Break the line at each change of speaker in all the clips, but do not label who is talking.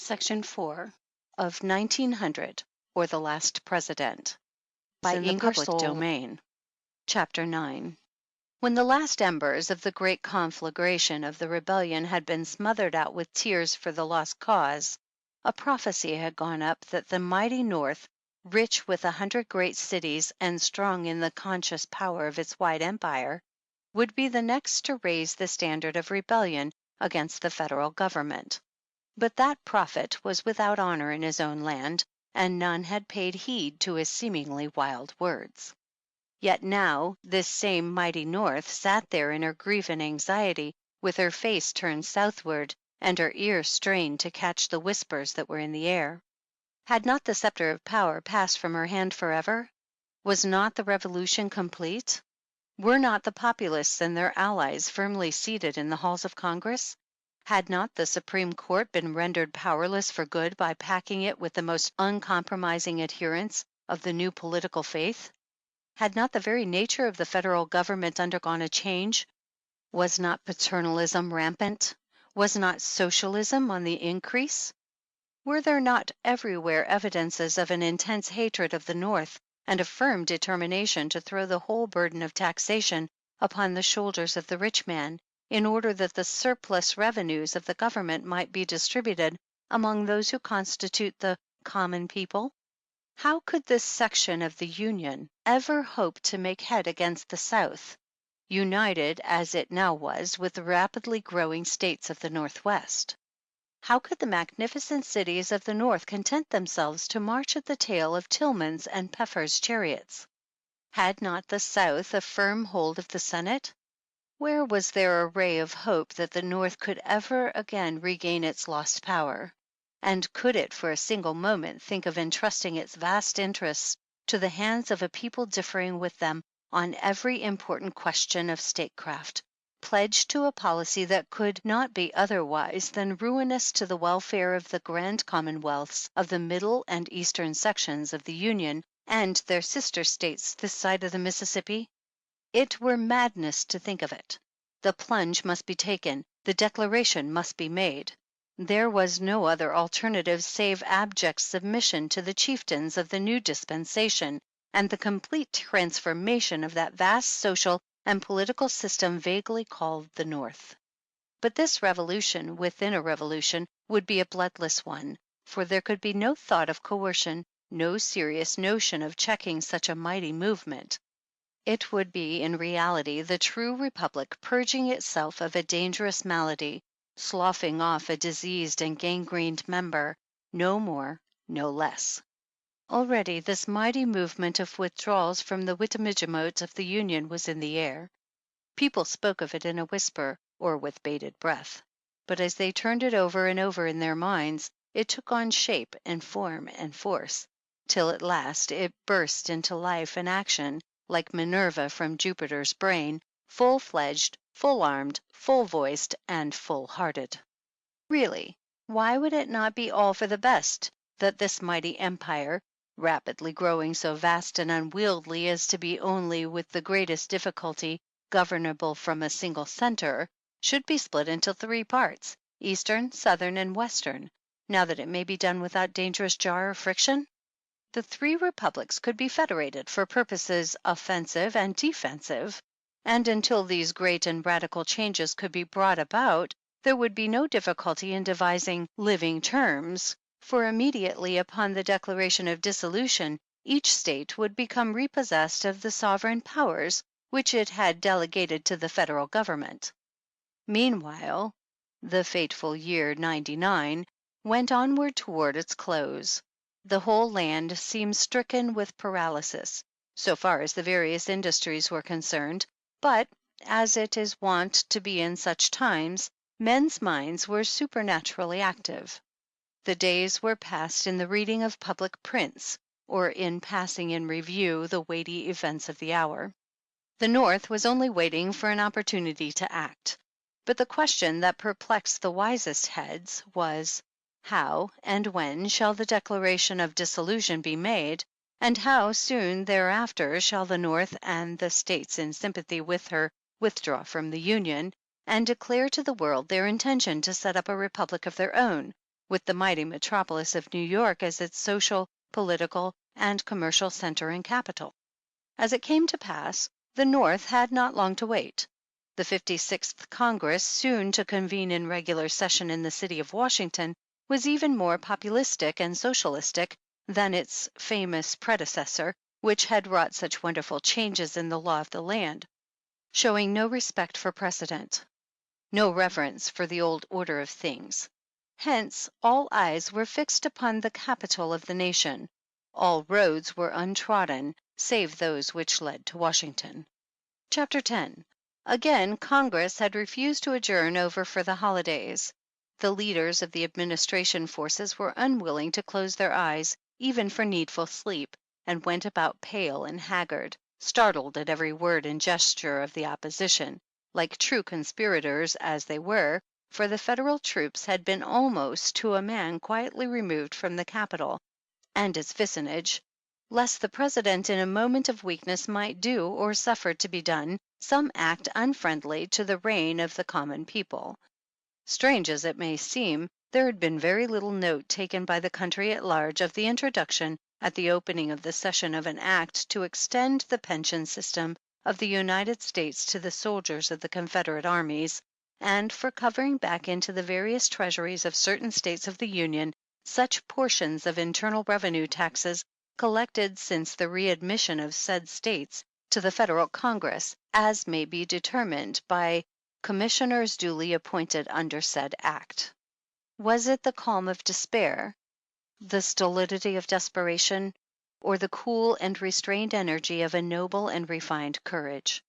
Section 4 of 1900, or The Last President, by
in the public
Ingersoll.
domain.
Chapter 9. When the last embers of the great conflagration of the rebellion had been smothered out with tears for the lost cause, a prophecy had gone up that the mighty North, rich with 100 great cities and strong in the conscious power of its wide empire, would be the next to raise the standard of rebellion against the federal government. But that prophet was without honor in his own land, and none had paid heed to his seemingly wild words. Yet now this same mighty North sat there in her grief and anxiety, with her face turned southward and her ears strained to catch the whispers that were in the air. Had not the scepter of power passed from her hand forever? Was not the revolution complete? Were not the populists and their allies firmly seated in the halls of Congress? Had not the Supreme Court been rendered powerless for good by packing it with the most uncompromising adherents of the new political faith? Had not the very nature of the federal government undergone a change? Was not paternalism rampant? Was not socialism on the increase? Were there not everywhere evidences of an intense hatred of the North and a firm determination to throw the whole burden of taxation upon the shoulders of the rich man, in order that the surplus revenues of the government might be distributed among those who constitute the common people? How could this section of the Union ever hope to make head against the South, united as it now was with the rapidly growing states of the Northwest? How could the magnificent cities of the North content themselves to march at the tail of Tillman's and Peffer's chariots? Had not the South a firm hold of the Senate? Where was there a ray of hope that the North could ever again regain its lost power? And could it for a single moment think of entrusting its vast interests to the hands of a people differing with them on every important question of statecraft, pledged to a policy that could not be otherwise than ruinous to the welfare of the grand commonwealths of the middle and eastern sections of the Union and their sister states this side of the Mississippi? It were madness to think of it. The plunge must be taken, the declaration must be made. There was no other alternative save abject submission to the chieftains of the new dispensation, and the complete transformation of that vast social and political system vaguely called the North. But this revolution within a revolution would be a bloodless one, for there could be no thought of coercion, no serious notion of checking such a mighty movement. It would be in reality the true republic purging itself of a dangerous malady, sloughing off a diseased and gangrened member, no more, no less. Already this mighty movement of withdrawals from the Witenagemot of the Union was in the air. People spoke of it in a whisper or with bated breath, but as they turned it over and over in their minds, it took on shape and form and force, till at last it burst into life and action like Minerva from Jupiter's brain, full-fledged, full-armed, full-voiced, and full-hearted. Really, why would it not be all for the best that this mighty empire, rapidly growing so vast and unwieldy as to be only with the greatest difficulty governable from a single center, should be split into 3 parts, eastern, southern, and western, now that it may be done without dangerous jar or friction? The 3 republics could be federated for purposes offensive and defensive, and until these great and radical changes could be brought about, there would be no difficulty in devising living terms, for immediately upon the declaration of dissolution, each state would become repossessed of the sovereign powers which it had delegated to the federal government. Meanwhile, the fateful year '99 went onward toward its close. The whole land seemed stricken with paralysis, so far as the various industries were concerned, but, as it is wont to be in such times, men's minds were supernaturally active. The days were passed in the reading of public prints, or in passing in review the weighty events of the hour. The North was only waiting for an opportunity to act. But the question that perplexed the wisest heads was, how and when shall the declaration of dissolution be made, and how soon thereafter shall the North and the states in sympathy with her withdraw from the Union, and declare to the world their intention to set up a republic of their own, with the mighty metropolis of New York as its social, political, and commercial center and capital. As it came to pass, the North had not long to wait. The 56th Congress, soon to convene in regular session in the city of Washington, was even more populistic and socialistic than its famous predecessor, which had wrought such wonderful changes in the law of the land, showing no respect for precedent, no reverence for the old order of things. Hence, all eyes were fixed upon the capital of the nation. All roads were untrodden, save those which led to Washington. Chapter 10. Again, Congress had refused to adjourn over for the holidays. The leaders of the administration forces were unwilling to close their eyes, even for needful sleep, and went about pale and haggard, startled at every word and gesture of the opposition, like true conspirators as they were, for the Federal troops had been almost to a man quietly removed from the Capitol and its vicinage, lest the President in a moment of weakness might do, or suffer to be done, some act unfriendly to the reign of the common people. Strange as it may seem, there had been very little note taken by the country at large of the introduction at the opening of the session of an act to extend the pension system of the United States to the soldiers of the Confederate armies, and for covering back into the various treasuries of certain states of the Union such portions of internal revenue taxes collected since the readmission of said states to the Federal Congress as may be determined by commissioners duly appointed under said act. Was it the calm of despair, the stolidity of desperation, or the cool and restrained energy of a noble and refined courage?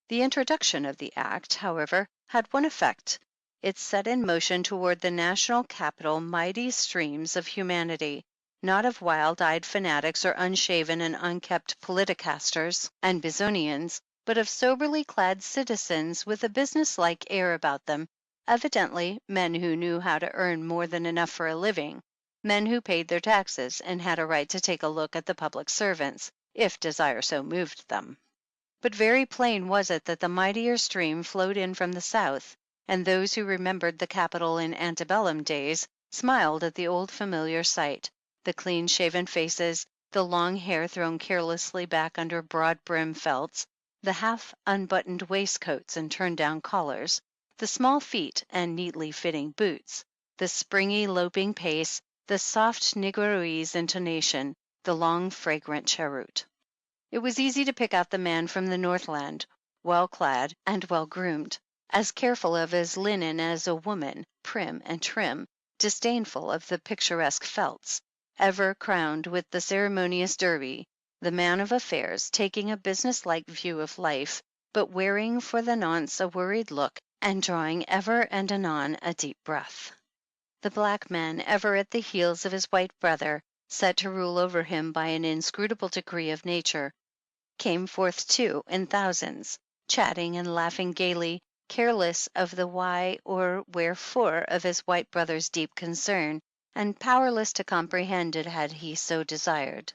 The introduction of the act, however, had one effect. It set in motion toward the national capital mighty streams of humanity, not of wild-eyed fanatics or unshaven and unkempt politicasters and Bezonians, but of soberly clad citizens with a business-like air about them, evidently men who knew how to earn more than enough for a living, men who paid their taxes and had a right to take a look at the public servants, if desire so moved them. But very plain was it that the mightier stream flowed in from the south, and those who remembered the Capitol in antebellum days smiled at the old familiar sight, the clean-shaven faces, the long hair thrown carelessly back under broad-brim felts, the half-unbuttoned waistcoats and turned-down collars, the small feet and neatly fitting boots, the springy loping pace, the soft negroese intonation, the long fragrant cheroot. It was easy to pick out the man from the Northland, well clad and well groomed, as careful of his linen as a woman, prim and trim, disdainful of the picturesque felts, ever crowned with the ceremonious derby, the man of affairs, taking a business-like view of life, but wearing for the nonce a worried look and drawing ever and anon a deep breath. The black man, ever at the heels of his white brother, set to rule over him by an inscrutable decree of nature, came forth too in thousands, chatting and laughing gaily, careless of the why or wherefore of his white brother's deep concern, and powerless to comprehend it had he so desired.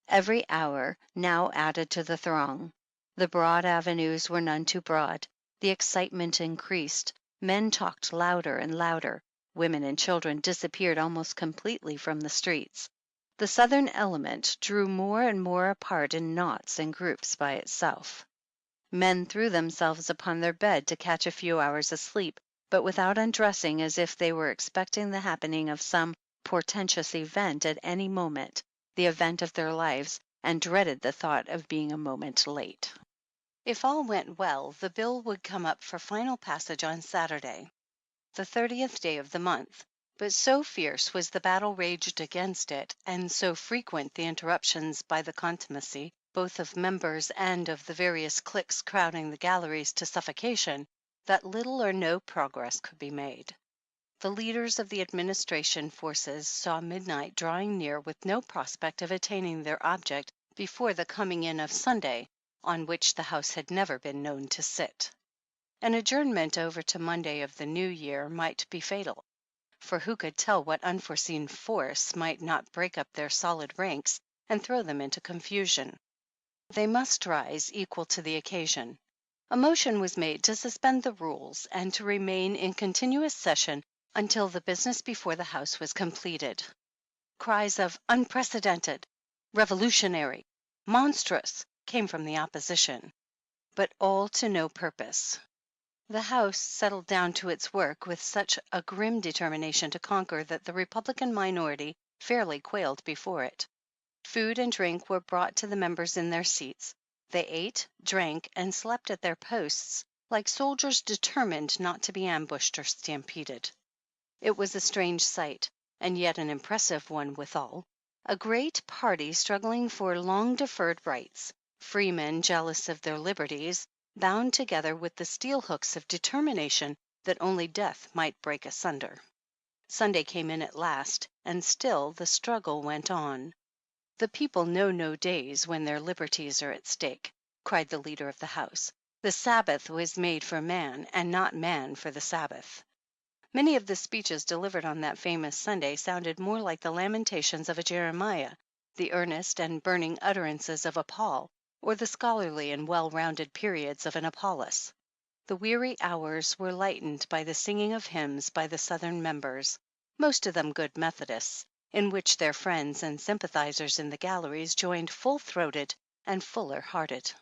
Every hour now added to the throng. The broad avenues were none too broad. The excitement increased. Men talked louder and louder. Women and children disappeared almost completely from the streets. The southern element drew more and more apart in knots and groups by itself. Men threw themselves upon their bed to catch a few hours of sleep, but without undressing, as if they were expecting the happening of some portentous event at any moment, the event of their lives, and dreaded the thought of being a moment late. If all went well, the bill would come up for final passage on Saturday, the 30th day of the month. But so fierce was the battle raged against it, and so frequent the interruptions by the contumacy, both of members and of the various cliques crowding the galleries to suffocation, that little or no progress could be made. The leaders of the administration forces saw midnight drawing near with no prospect of attaining their object before the coming in of Sunday, on which the House had never been known to sit. An adjournment over to Monday of the New Year might be fatal, for who could tell what unforeseen force might not break up their solid ranks and throw them into confusion? They must rise equal to the occasion. A motion was made to suspend the rules and to remain in continuous session until the business before the House was completed. Cries of "unprecedented," "revolutionary," "monstrous" came from the opposition, but all to no purpose. The House settled down to its work with such a grim determination to conquer that the Republican minority fairly quailed before it. Food and drink were brought to the members in their seats. They ate, drank, and slept at their posts like soldiers determined not to be ambushed or stampeded. It was a strange sight, and yet an impressive one withal. A great party struggling for long deferred rights, freemen jealous of their liberties, bound together with the steel hooks of determination that only death might break asunder. Sunday came in at last, and still the struggle went on. "The people know no days when their liberties are at stake," cried the leader of the House. "The Sabbath was made for man, and not man for the Sabbath." Many of the speeches delivered on that famous Sunday sounded more like the lamentations of a Jeremiah, the earnest and burning utterances of a Paul, or the scholarly and well-rounded periods of an Apollos. The weary hours were lightened by the singing of hymns by the Southern members, most of them good Methodists, in which their friends and sympathizers in the galleries joined full-throated and fuller-hearted.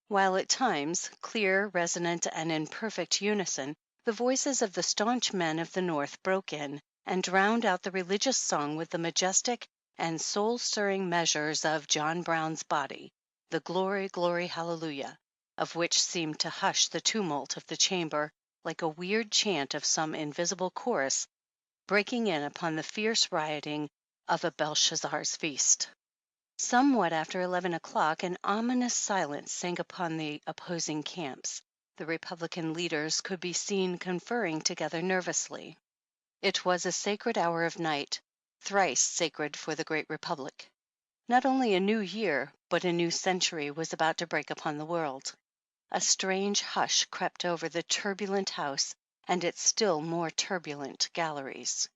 While at times, clear, resonant, and in perfect unison, the voices of the staunch men of the North broke in and drowned out the religious song with the majestic and soul-stirring measures of John Brown's Body, the "Glory, Glory, Hallelujah," of which seemed to hush the tumult of the chamber like a weird chant of some invisible chorus breaking in upon the fierce rioting of a Belshazzar's feast. Somewhat after 11 o'clock, an ominous silence sank upon the opposing camps. The Republican leaders could be seen conferring together nervously. It was a sacred hour of night, thrice sacred for the great Republic. Not only a new year, but a new century was about to break upon the world. A strange hush crept over the turbulent House and its still more turbulent galleries.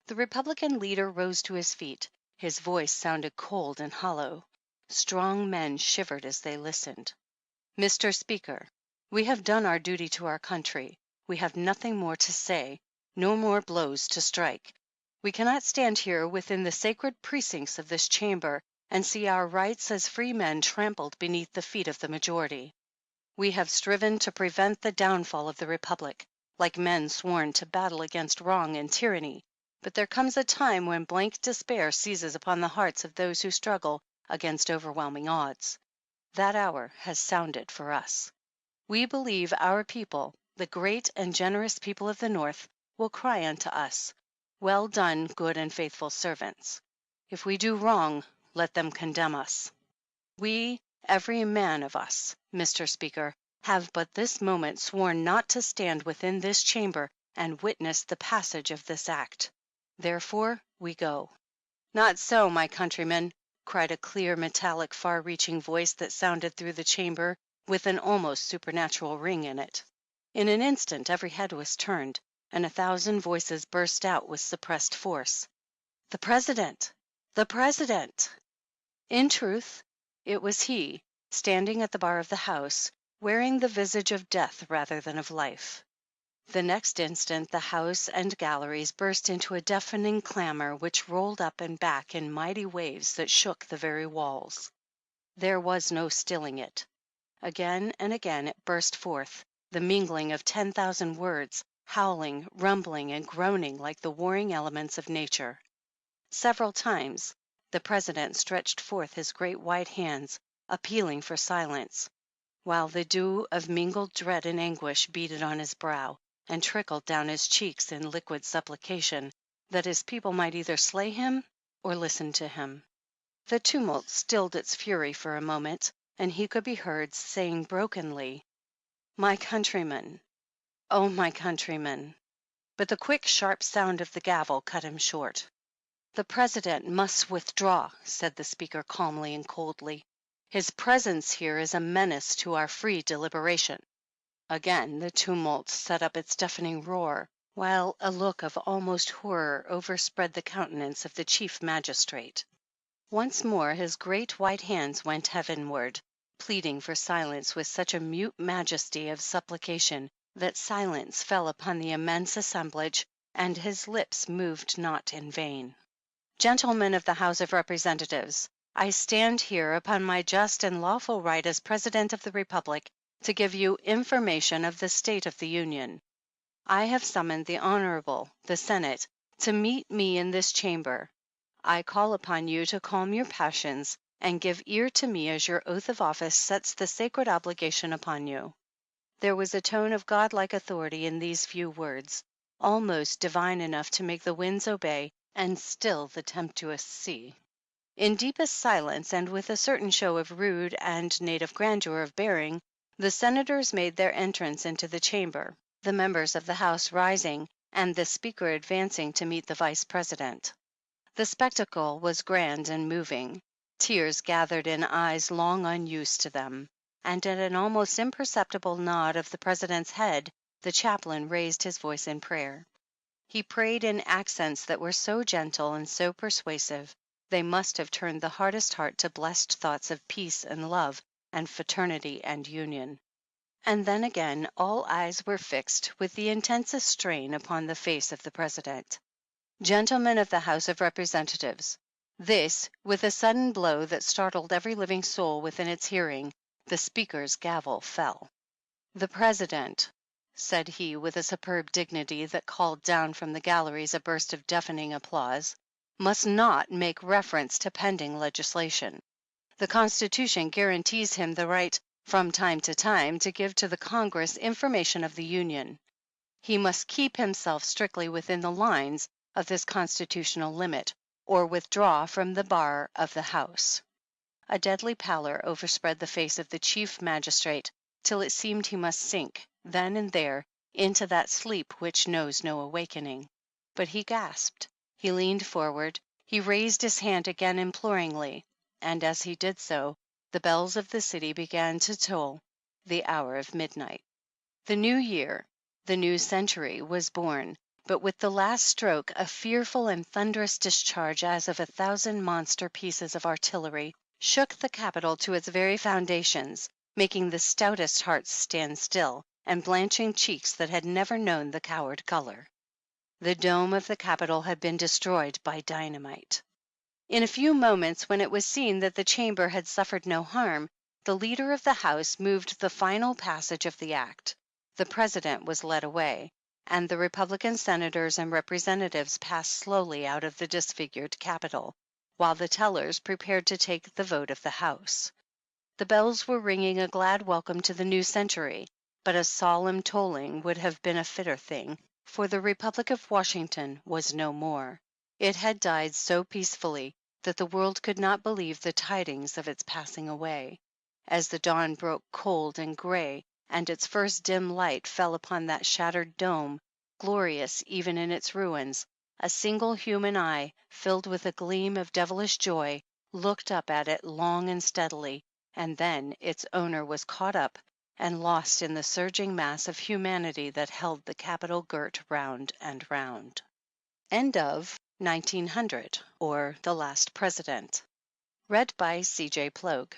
The Republican leader rose to his feet. His voice sounded cold and hollow. Strong men shivered as they listened. "Mr. Speaker, we have done our duty to our country. We have nothing more to say, no more blows to strike. We cannot stand here within the sacred precincts of this chamber and see our rights as free men trampled beneath the feet of the majority. We have striven to prevent the downfall of the Republic, like men sworn to battle against wrong and tyranny. But there comes a time when blank despair seizes upon the hearts of those who struggle against overwhelming odds. That hour has sounded for us. We believe our people, the great and generous people of the North, will cry unto us, 'Well done, good and faithful servants.' If we do wrong, let them condemn us. We, every man of us, Mr. Speaker, have but this moment sworn not to stand within this chamber and witness the passage of this act. Therefore we go." "Not so, my countrymen," cried a clear, metallic, far-reaching voice that sounded through the chamber with an almost supernatural ring in it. In an instant every head was turned, and 1,000 voices burst out with suppressed force. "The President! The President!" In truth, it was he, standing at the bar of the House, wearing the visage of death rather than of life. The next instant the House and galleries burst into a deafening clamor which rolled up and back in mighty waves that shook the very walls. There was no stilling it. Again and again it burst forth, the mingling of 10,000 words, howling, rumbling, and groaning like the warring elements of nature. Several times the President stretched forth his great white hands, appealing for silence, while the dew of mingled dread and anguish beaded on his brow and trickled down his cheeks in liquid supplication that his people might either slay him or listen to him. The tumult stilled its fury for a moment, and he could be heard saying brokenly, "My countrymen, oh my countrymen." But the quick, sharp sound of the gavel cut him short. "The President must withdraw," said the Speaker calmly and coldly. "His presence here is a menace to our free deliberation." Again the tumult set up its deafening roar, while a look of almost horror overspread the countenance of the Chief Magistrate. Once more his great white hands went heavenward, pleading for silence with such a mute majesty of supplication that silence fell upon the immense assemblage, and his lips moved not in vain. Gentlemen of the House of Representatives, I stand here upon my just and lawful right as President of the Republic to give you information of the state of the Union. I have summoned the Honorable, the Senate, to meet me in this chamber. I call upon you to calm your passions and give ear to me as your oath of office sets the sacred obligation upon you. There was a tone of godlike authority in these few words, almost divine enough to make the winds obey and still the tempestuous sea. In deepest silence and with a certain show of rude and native grandeur of bearing, the senators made their entrance into the chamber, the members of the House rising and the Speaker advancing to meet the Vice President. The spectacle was grand and moving. Tears gathered in eyes long unused to them, and at an almost imperceptible nod of the President's head, the chaplain raised his voice in prayer. He prayed in accents that were so gentle and so persuasive, they must have turned the hardest heart to blessed thoughts of peace and love and fraternity and union. And then again all eyes were fixed with the intensest strain upon the face of the President. Gentlemen of the House of Representatives, this, with a sudden blow that startled every living soul within its hearing, the Speaker's gavel fell. "The President," said he with a superb dignity that called down from the galleries a burst of deafening applause, "must not make reference to pending legislation. The Constitution guarantees him the right, from time to time, to give to the Congress information of the Union. He must keep himself strictly within the lines of this constitutional limit, or withdraw from the bar of the House." A deadly pallor overspread the face of the Chief Magistrate, till it seemed he must sink, then and there, into that sleep which knows no awakening. But he gasped, he leaned forward, he raised his hand again imploringly, and as he did so, the bells of the city began to toll the hour of midnight. The new year, the new century, was born, but with the last stroke a fearful and thunderous discharge as of 1,000 monster pieces of artillery shook the Capitol to its very foundations, making the stoutest hearts stand still, and blanching cheeks that had never known the coward color. The dome of the Capitol had been destroyed by dynamite. In a few moments, when it was seen that the chamber had suffered no harm, the leader of the House moved the final passage of the act. The President was led away, and the Republican senators and representatives passed slowly out of the disfigured Capitol, while the tellers prepared to take the vote of the House. The bells were ringing a glad welcome to the new century, but a solemn tolling would have been a fitter thing, for the Republic of Washington was no more. It had died so peacefully that the world could not believe the tidings of its passing away. As the dawn broke cold and gray, and its first dim light fell upon that shattered dome, glorious even in its ruins, a single human eye, filled with a gleam of devilish joy, looked up at it long and steadily, and then its owner was caught up and lost in the surging mass of humanity that held the Capitol girt round and round. End of 1900, or The Last President. Read by C.J. Ploeg.